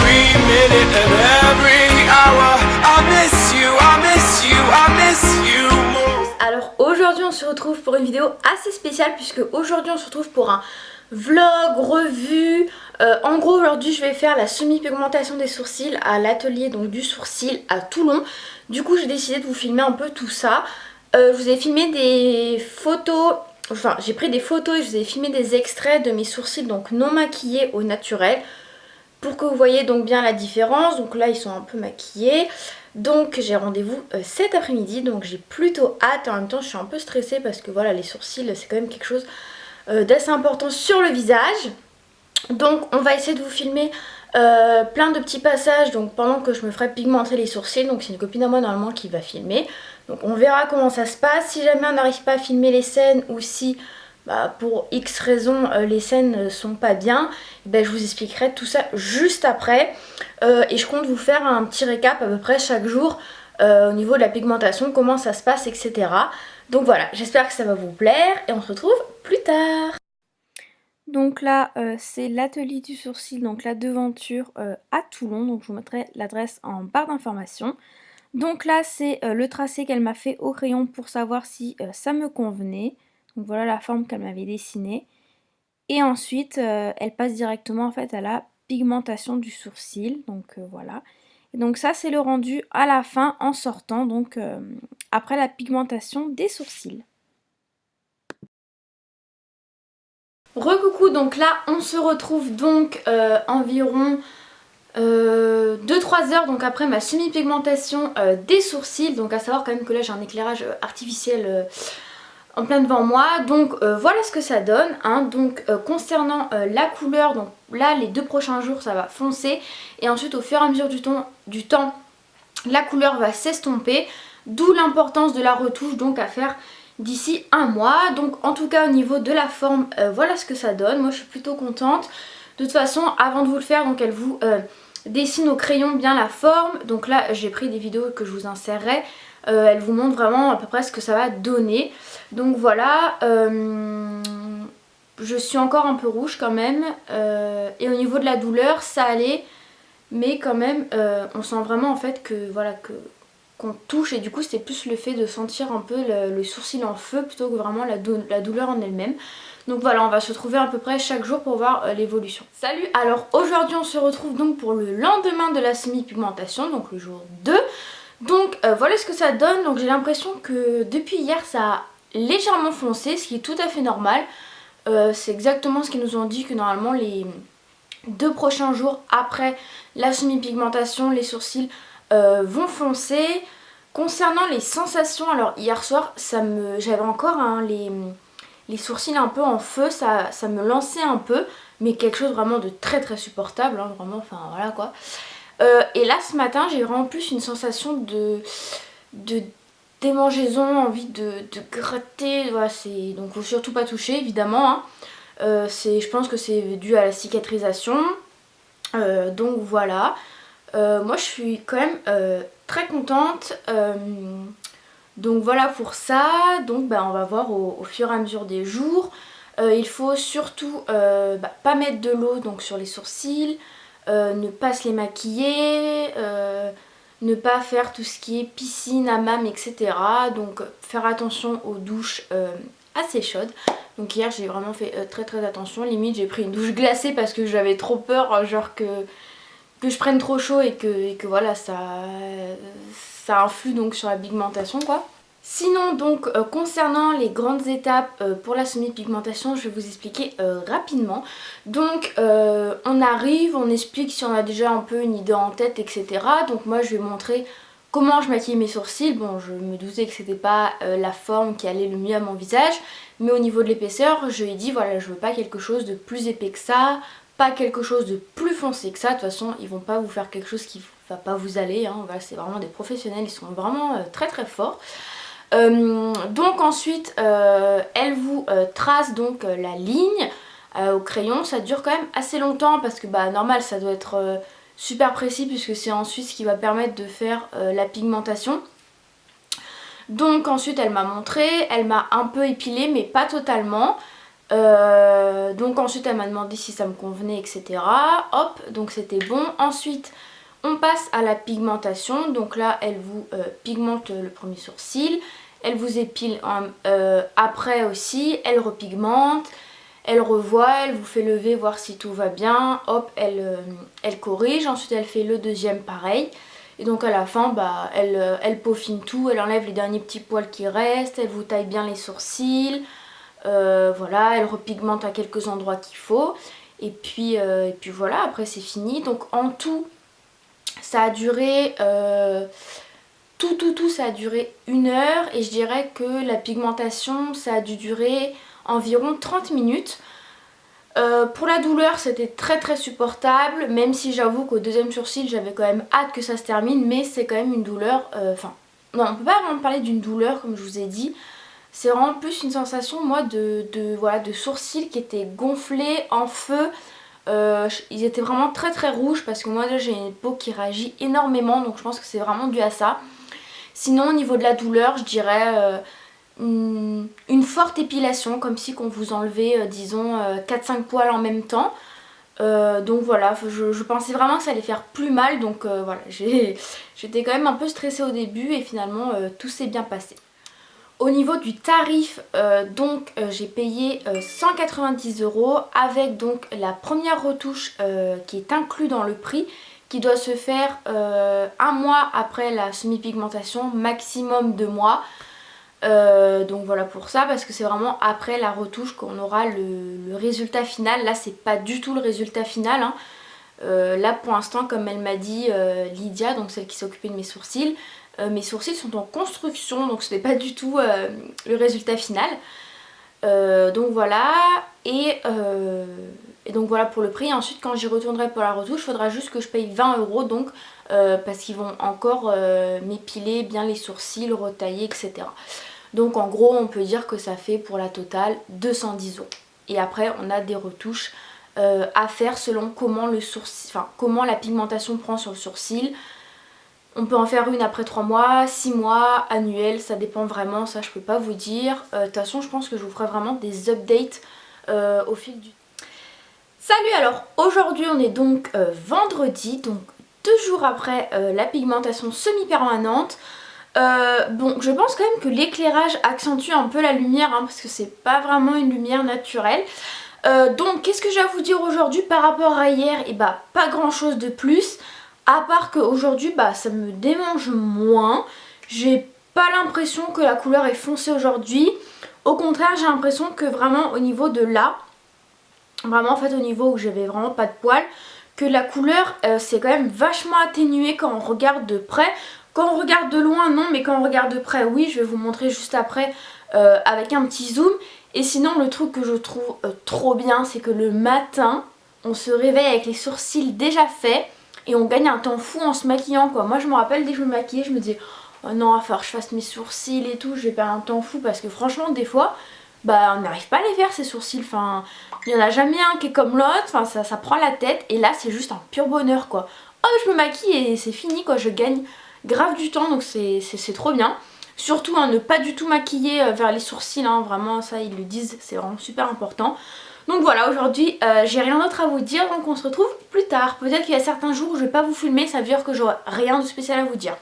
every minute and every hour. I miss you, I miss you, I miss you more. Alors aujourd'hui on se retrouve pour une vidéo assez spéciale puisque aujourd'hui on se retrouve pour un vlog, revue. En gros aujourd'hui je vais faire la semi-pigmentation des sourcils à l'atelier donc du sourcil à Toulon. Du coup j'ai décidé de vous filmer un peu tout ça. Je vous ai filmé des photos, enfin j'ai pris des photos et je vous ai filmé des extraits de mes sourcils donc non maquillés au naturel. Pour que vous voyez donc bien la différence. Donc là ils sont un peu maquillés. Donc j'ai rendez-vous cet après-midi. Donc j'ai plutôt hâte. En même temps je suis un peu stressée parce que voilà, les sourcils c'est quand même quelque chose d'assez important sur le visage. Donc on va essayer de vous filmer plein de petits passages donc pendant que je me ferai pigmenter les sourcils. Donc c'est une copine à moi normalement qui va filmer. Donc on verra comment ça se passe. Si jamais on n'arrive pas à filmer les scènes ou si pour X raisons les scènes ne sont pas bien, je vous expliquerai tout ça juste après. Et je compte vous faire un petit récap à peu près chaque jour au niveau de la pigmentation, comment ça se passe, etc. Donc voilà, j'espère que ça va vous plaire et on se retrouve plus tard. Donc là c'est l'atelier du sourcil, donc la devanture à Toulon. Donc je vous mettrai l'adresse en barre d'informations. Donc là c'est le tracé qu'elle m'a fait au crayon pour savoir si ça me convenait. Donc voilà la forme qu'elle m'avait dessinée. Et ensuite elle passe directement en fait à la pigmentation du sourcil. Donc voilà. Et donc ça c'est le rendu à la fin en sortant, donc après la pigmentation des sourcils. Recoucou, donc là on se retrouve donc environ 2-3 heures donc après ma semi-pigmentation des sourcils. Donc à savoir quand même que là j'ai un éclairage artificiel en plein devant moi. Donc voilà ce que ça donne hein. Donc concernant la couleur, donc là les 2 prochains jours ça va foncer. Et ensuite au fur et à mesure du temps la couleur va s'estomper. D'où l'importance de la retouche donc à faire d'ici un mois. Donc en tout cas au niveau de la forme voilà ce que ça donne. Moi je suis plutôt contente. De toute façon avant de vous le faire donc elle vous dessine au crayon bien la forme. Donc là j'ai pris des vidéos que je vous insérerai. Elle vous montre vraiment à peu près ce que ça va donner. Donc voilà, je suis encore un peu rouge quand même. Et au niveau de la douleur ça allait. Mais quand même on sent vraiment en fait que voilà qu'on touche. Et du coup c'était plus le fait de sentir un peu le sourcil en feu plutôt que vraiment la douleur en elle-même. Donc voilà, on va se retrouver à peu près chaque jour pour voir l'évolution. Salut! Alors aujourd'hui on se retrouve donc pour le lendemain de la semi-pigmentation, donc le jour 2. Donc voilà ce que ça donne. Donc j'ai l'impression que depuis hier ça a légèrement foncé, ce qui est tout à fait normal. C'est exactement ce qu'ils nous ont dit, que normalement les 2 prochains jours après la semi-pigmentation les sourcils vont foncer. Concernant les sensations, alors hier soir j'avais encore hein, les sourcils un peu en feu, ça me lançait un peu, mais quelque chose vraiment de très très supportable hein, vraiment, enfin voilà quoi. Et là ce matin j'ai vraiment plus une sensation de démangeaison, envie de gratter, voilà, donc faut surtout pas toucher évidemment hein. Je pense que c'est dû à la cicatrisation. Donc voilà, moi je suis quand même très contente. Donc voilà pour ça. Donc on va voir au fur et à mesure des jours. Il faut surtout pas mettre de l'eau donc sur les sourcils, ne pas se les maquiller, ne pas faire tout ce qui est piscine, hammam, etc. Donc faire attention aux douches assez chaudes. Donc hier j'ai vraiment fait très très attention. Limite j'ai pris une douche glacée parce que j'avais trop peur genre que je prenne trop chaud et que voilà ça influe donc sur la pigmentation quoi. Sinon donc concernant les grandes étapes pour la semi-pigmentation, je vais vous expliquer rapidement. Donc on arrive, on explique si on a déjà un peu une idée en tête, etc. Donc moi je vais montrer comment je maquille mes sourcils. Bon je me doutais que c'était pas la forme qui allait le mieux à mon visage. Mais au niveau de l'épaisseur, je lui ai dit voilà, je veux pas quelque chose de plus épais que ça, pas quelque chose de plus foncé que ça. De toute façon ils vont pas vous faire quelque chose qui va pas vous aller hein. Voilà, c'est vraiment des professionnels, ils sont vraiment très très forts. Donc ensuite elle vous trace donc la ligne au crayon. Ça dure quand même assez longtemps parce que normal ça doit être super précis puisque c'est ensuite ce qui va permettre de faire la pigmentation. Donc ensuite elle m'a montré, elle m'a un peu épilé mais pas totalement. Donc ensuite elle m'a demandé si ça me convenait, etc. Hop, donc c'était bon. Ensuite on passe à la pigmentation. Donc là elle vous pigmente le premier sourcil, elle vous épile après aussi, elle repigmente, elle revoit, elle vous fait lever voir si tout va bien. Hop, elle corrige. Ensuite elle fait le deuxième pareil. Et donc à la fin bah, elle peaufine tout, elle enlève les derniers petits poils qui restent, elle vous taille bien les sourcils. Voilà, elle repigmente à quelques endroits qu'il faut. Et puis voilà, après c'est fini. Donc en tout, ça a duré... tout, ça a duré 1 heure. Et je dirais que la pigmentation, ça a dû durer environ 30 minutes. Pour la douleur, c'était très supportable. Même si j'avoue qu'au deuxième sourcil, j'avais quand même hâte que ça se termine. Mais c'est quand même une douleur... Enfin, non, on peut pas vraiment parler d'une douleur comme je vous ai dit. C'est vraiment plus une sensation moi de sourcils qui étaient gonflés en feu. Ils étaient vraiment très rouges parce que moi j'ai une peau qui réagit énormément, donc je pense que c'est vraiment dû à ça. Sinon au niveau de la douleur je dirais une forte épilation, comme si qu'on vous enlevait disons 4-5 poils en même temps. Donc voilà, je pensais vraiment que ça allait faire plus mal, donc voilà, j'étais quand même un peu stressée au début et finalement tout s'est bien passé. Au niveau du tarif, j'ai payé 190 € avec donc la première retouche qui est inclue dans le prix, qui doit se faire 1 mois après la semi-pigmentation, maximum 2 mois. Donc voilà pour ça, parce que c'est vraiment après la retouche qu'on aura le résultat final. Là c'est pas du tout le résultat final, hein. Là pour l'instant, comme elle m'a dit Lydia, donc celle qui s'est occupée de mes sourcils sont en construction, donc ce n'est pas du tout le résultat final. Donc voilà, et donc voilà pour le prix. Ensuite quand j'y retournerai pour la retouche, il faudra juste que je paye 20 € donc parce qu'ils vont encore m'épiler bien les sourcils, retailler, etc. Donc en gros on peut dire que ça fait pour la totale 210 €. Et après on a des retouches à faire selon comment comment la pigmentation prend sur le sourcil. On peut en faire une après 3 mois, 6 mois, annuelle, ça dépend vraiment, ça je peux pas vous dire. De toute façon je pense que je vous ferai vraiment des updates au fil du temps. Salut, alors aujourd'hui on est donc vendredi, donc 2 jours après la pigmentation semi-permanente. Bon, je pense quand même que l'éclairage accentue un peu la lumière, hein, parce que c'est pas vraiment une lumière naturelle. Donc qu'est-ce que j'ai à vous dire aujourd'hui par rapport à hier? Et bah pas grand chose de plus. À part qu'aujourd'hui bah ça me démange moins. J'ai pas l'impression que la couleur est foncée aujourd'hui. Au contraire j'ai l'impression que vraiment au niveau de là, vraiment en fait au niveau où j'avais vraiment pas de poils, que la couleur c'est quand même vachement atténuée quand on regarde de près. Quand on regarde de loin non, mais quand on regarde de près oui, je vais vous montrer juste après avec un petit zoom. Et sinon le truc que je trouve trop bien, c'est que le matin on se réveille avec les sourcils déjà faits. Et on gagne un temps fou en se maquillant quoi. Moi je me rappelle dès que je me maquillais, je me disais oh non, il va falloir que je fasse mes sourcils et tout, je vais perdre un temps fou. Parce que franchement des fois bah on n'arrive pas à les faire ces sourcils. Enfin il n'y en a jamais un qui est comme l'autre, enfin ça prend la tête. Et là c'est juste un pur bonheur quoi. Oh je me maquille et c'est fini quoi, je gagne grave du temps, donc c'est trop bien. Surtout hein, ne pas du tout maquiller vers les sourcils, hein, vraiment ça ils le disent, c'est vraiment super important. Donc voilà, aujourd'hui j'ai rien d'autre à vous dire, donc on se retrouve plus tard. Peut-être qu'il y a certains jours où je vais pas vous filmer, ça veut dire que j'aurai rien de spécial à vous dire.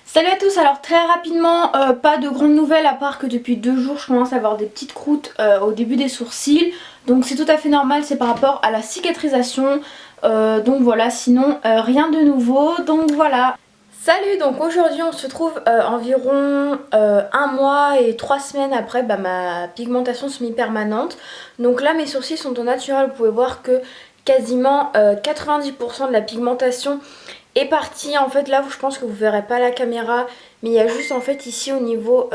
Salut à tous, alors très rapidement, pas de grandes nouvelles à part que depuis 2 jours je commence à avoir des petites croûtes au début des sourcils. Donc c'est tout à fait normal, c'est par rapport à la cicatrisation. Donc voilà, sinon rien de nouveau, donc voilà. Salut, donc aujourd'hui on se trouve environ 1 mois et 3 semaines après ma pigmentation semi-permanente. Donc là mes sourcils sont au naturel, vous pouvez voir que quasiment 90% de la pigmentation est partie. En fait là je pense que vous verrez pas la caméra, mais il y a juste en fait ici au niveau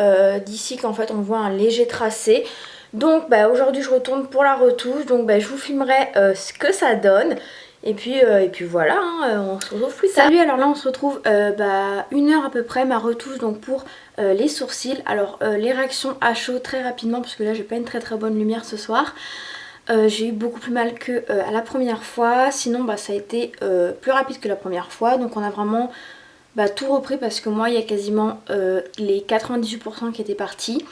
d'ici qu'en fait on voit un léger tracé. Donc aujourd'hui je retourne pour la retouche, donc je vous filmerai ce que ça donne. Et puis voilà, hein, on se retrouve plus tard. Salut, alors là on se retrouve 1 heure à peu près, ma retouche donc pour les sourcils. Alors les réactions à chaud très rapidement, parce que là j'ai pas une très bonne lumière ce soir. J'ai eu beaucoup plus mal que à la première fois, sinon ça a été plus rapide que la première fois. Donc on a vraiment tout repris parce que moi il y a quasiment les 98% qui étaient partis.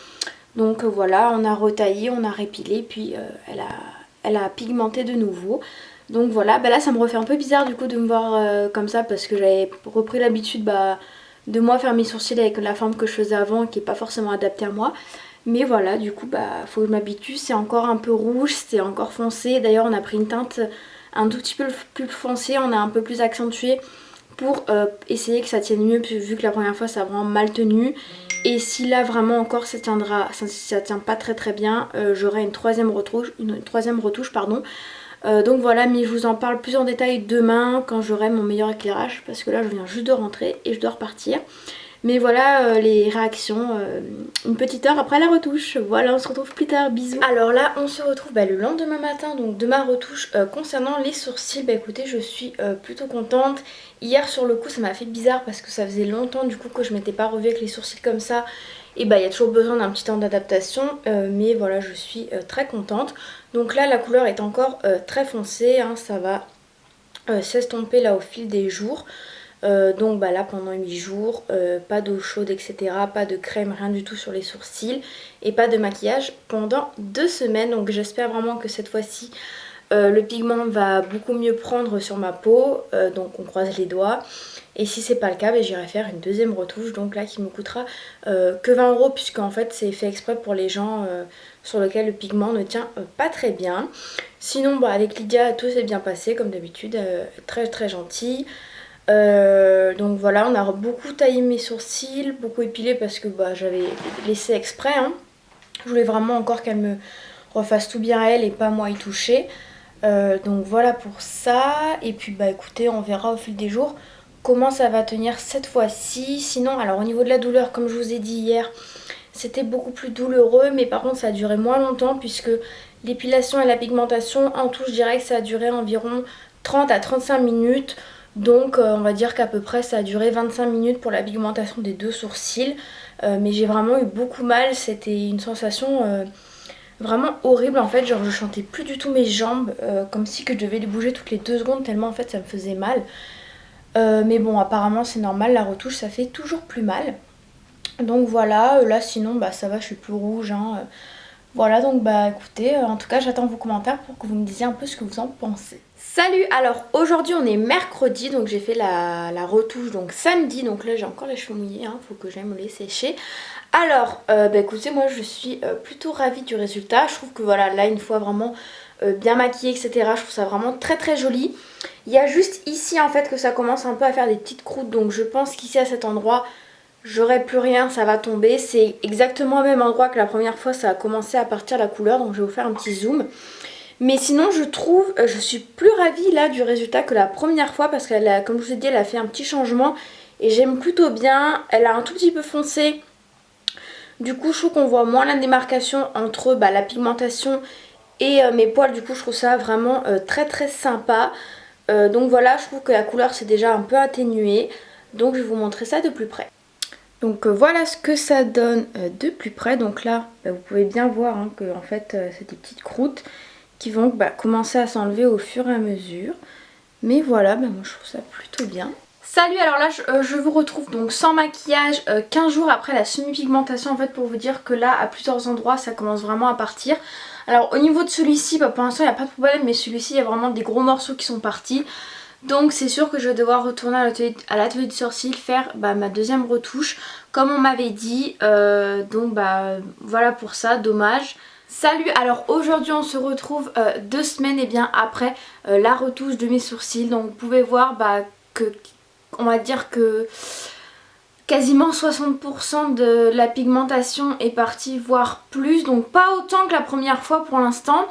Donc voilà, on a retaillé, on a répilé, puis elle a pigmenté de nouveau. Donc voilà, là ça me refait un peu bizarre du coup de me voir comme ça parce que j'avais repris l'habitude de moi faire mes sourcils avec la forme que je faisais avant qui n'est pas forcément adaptée à moi. Mais voilà, du coup faut que je m'habitue, c'est encore un peu rouge, c'est encore foncé. D'ailleurs on a pris une teinte un tout petit peu plus foncée, on a un peu plus accentué pour essayer que ça tienne mieux vu que la première fois ça a vraiment mal tenu. Et si là vraiment encore ça tient pas très bien, j'aurai une troisième retouche, donc voilà, mais je vous en parle plus en détail demain quand j'aurai mon meilleur éclairage parce que là je viens juste de rentrer et je dois repartir. Mais voilà les réactions une petite heure après la retouche. Voilà, on se retrouve plus tard, bisous. Alors là on se retrouve le lendemain matin donc de ma retouche concernant les sourcils. Écoutez, je suis plutôt contente. Hier sur le coup ça m'a fait bizarre parce que ça faisait longtemps du coup que je m'étais pas revue avec les sourcils comme ça. Et il y a toujours besoin d'un petit temps d'adaptation, mais voilà, je suis très contente. Donc là la couleur est encore très foncée, hein, ça va s'estomper là au fil des jours. Donc là pendant 8 jours, pas d'eau chaude etc, pas de crème, rien du tout sur les sourcils et pas de maquillage pendant 2 semaines. Donc j'espère vraiment que cette fois-ci le pigment va beaucoup mieux prendre sur ma peau, donc on croise les doigts. Et si c'est pas le cas, j'irai faire une deuxième retouche, donc là qui me coûtera que 20 € puisque en fait c'est fait exprès pour les gens sur lesquels le pigment ne tient pas très bien. Sinon avec Lydia tout s'est bien passé comme d'habitude, très très gentille. Donc voilà, on a beaucoup taillé mes sourcils, beaucoup épilé parce que j'avais laissé exprès, hein. Je voulais vraiment encore qu'elle me refasse tout bien elle et pas moi y toucher. Donc voilà pour ça. Et puis écoutez, on verra au fil des jours comment ça va tenir cette fois-ci. Sinon, alors au niveau de la douleur, comme je vous ai dit hier, c'était beaucoup plus douloureux, mais par contre ça a duré moins longtemps puisque l'épilation et la pigmentation en tout je dirais que ça a duré environ 30 à 35 minutes. Donc on va dire qu'à peu près ça a duré 25 minutes pour la pigmentation des 2 sourcils. Mais j'ai vraiment eu beaucoup mal, c'était une sensation vraiment horrible en fait, genre je sentais plus du tout mes jambes, comme si que je devais les bouger toutes les 2 secondes tellement en fait ça me faisait mal. Mais bon apparemment c'est normal, la retouche ça fait toujours plus mal. Donc voilà, là sinon ça va, je suis plus rouge, hein. Voilà, donc écoutez, en tout cas j'attends vos commentaires pour que vous me disiez un peu ce que vous en pensez. Salut, alors aujourd'hui on est mercredi, donc j'ai fait la retouche donc samedi, donc là j'ai encore les cheveux mouillés, hein, faut que j'aille me les sécher. Alors écoutez, moi je suis plutôt ravie du résultat, je trouve que voilà, là une fois vraiment bien maquillée etc, je trouve ça vraiment très très joli. Il y a juste ici en fait que ça commence un peu à faire des petites croûtes, donc je pense qu'ici à cet endroit j'aurai plus rien, ça va tomber. C'est exactement au même endroit que la première fois ça a commencé à partir la couleur, donc je vais vous faire un petit zoom. Mais sinon je trouve, je suis plus ravie là du résultat que la première fois parce qu'elle a, comme je vous ai dit, elle a fait un petit changement et j'aime plutôt bien. Elle a un tout petit peu foncé, du coup je trouve qu'on voit moins la démarcation entre la pigmentation et mes poils. Du coup je trouve ça vraiment très très sympa. Donc voilà, je trouve que la couleur s'est déjà un peu atténuée, donc je vais vous montrer ça de plus près. Donc voilà ce que ça donne de plus près. Donc là vous pouvez bien voir hein, que en fait c'est des petites croûtes qui vont commencer à s'enlever au fur et à mesure. Mais voilà, moi je trouve ça plutôt bien. Salut, alors là je vous retrouve donc sans maquillage 15 jours après la semi-pigmentation en fait, pour vous dire que là à plusieurs endroits ça commence vraiment à partir. Alors au niveau de celui-ci, pour l'instant il n'y a pas de problème, mais celui-ci il y a vraiment des gros morceaux qui sont partis. Donc c'est sûr que je vais devoir retourner à l'atelier de sourcils faire ma deuxième retouche comme on m'avait dit. Donc voilà pour ça, dommage. Salut, alors aujourd'hui on se retrouve 2 semaines après la retouche de mes sourcils. Donc vous pouvez voir que on va dire que quasiment 60% de la pigmentation est partie, voire plus. Donc pas autant que la première fois pour l'instant,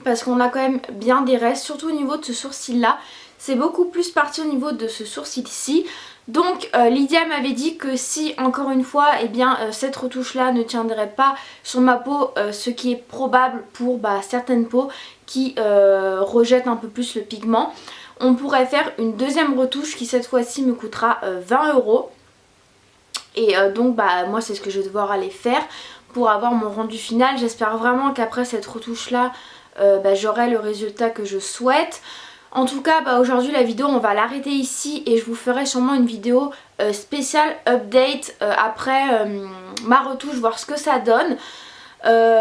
parce qu'on a quand même bien des restes, surtout au niveau de ce sourcil là. C'est beaucoup plus parti au niveau de ce sourcil-ci. Donc Lydia m'avait dit que si encore une fois cette retouche là ne tiendrait pas sur ma peau, ce qui est probable pour certaines peaux qui rejettent un peu plus le pigment, on pourrait faire une deuxième retouche qui cette fois-ci me coûtera 20 €. Et donc moi c'est ce que je vais devoir aller faire pour avoir mon rendu final. J'espère vraiment qu'après cette retouche là j'aurai le résultat que je souhaite. En tout cas aujourd'hui la vidéo on va l'arrêter ici et je vous ferai sûrement une vidéo spéciale update après ma retouche, voir ce que ça donne.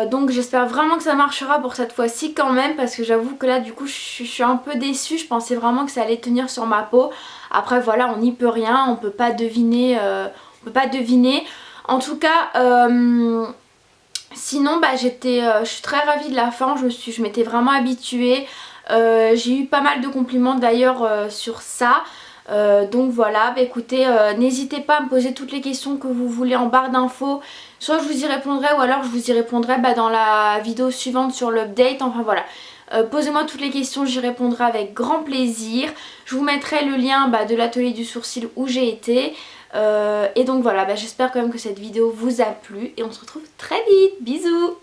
Donc j'espère vraiment que ça marchera pour cette fois-ci quand même, parce que j'avoue que là du coup je suis un peu déçue. Je pensais vraiment que ça allait tenir sur ma peau. Après voilà, on n'y peut rien, on peut pas deviner, En tout cas sinon je suis très ravie de la fin, je m'étais vraiment habituée. J'ai eu pas mal de compliments d'ailleurs sur ça. Donc voilà, écoutez, n'hésitez pas à me poser toutes les questions que vous voulez en barre d'infos. Soit je vous y répondrai ou alors je vous y répondrai dans la vidéo suivante sur l'update. Enfin voilà, posez-moi toutes les questions, j'y répondrai avec grand plaisir. Je vous mettrai le lien de l'atelier du sourcil où j'ai été. Et donc voilà, j'espère quand même que cette vidéo vous a plu et on se retrouve très vite. Bisous!